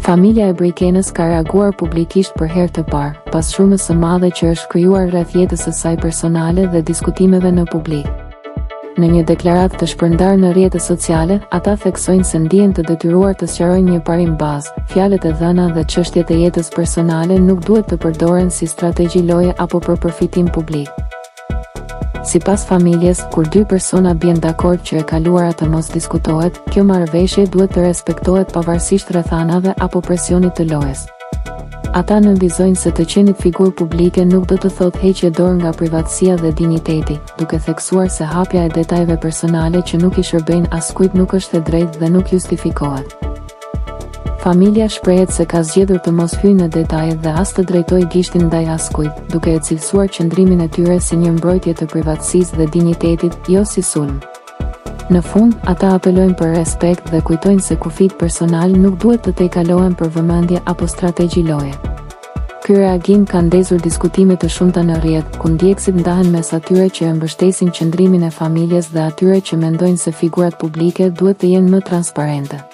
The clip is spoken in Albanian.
Familja e Brikenës ka reaguar publikisht për herë të parë, pas shumës së madhe që është krijuar rreth jetës së saj personale dhe diskutimeve në publik. Në një deklaratë të shpërndarë në rrjetet sociale, ata theksojnë se ndihen të detyruar të sqarojnë një parim bazë: fjalët e dhëna dhe çështjet e jetës personale nuk duhet të përdoren si strategji loje apo për përfitim publik. Sipas familjes, kur dy persona bien dakord që e kaluara të mos diskutohet, kjo marrëveshje duhet të respektohet pavarësisht rrethanave apo presionit të lojës. Ata nënvizojnë se të qenit figurë publike nuk do të thotë heqje dorë nga privatësia dhe dinjiteti, duke theksuar se hapja e detajeve personale që nuk i shërbejnë askujt nuk është e drejtë dhe nuk justifikohet. Familja shprehet se ka zgjedhur të mos hyjë në detaje dhe as të drejtojë gishtin ndaj askujt, duke e cilësuar qëndrimin e tyre si një mbrojtje të privatësisë dhe dinjitetit, jo si sulm. Në fund, ata apelojnë për respekt dhe kujtojnë se kufijt personal nuk duhet të tejkalohen për vëmendje apo strategji loje. Ky reagim ka ndezur diskutime të shumta në rrjet, ku ndjekësit ndahen mes atyre që e mbështesin qëndrimin e familjes dhe atyre që mendojnë se figurat publike duhet të jenë më transparente.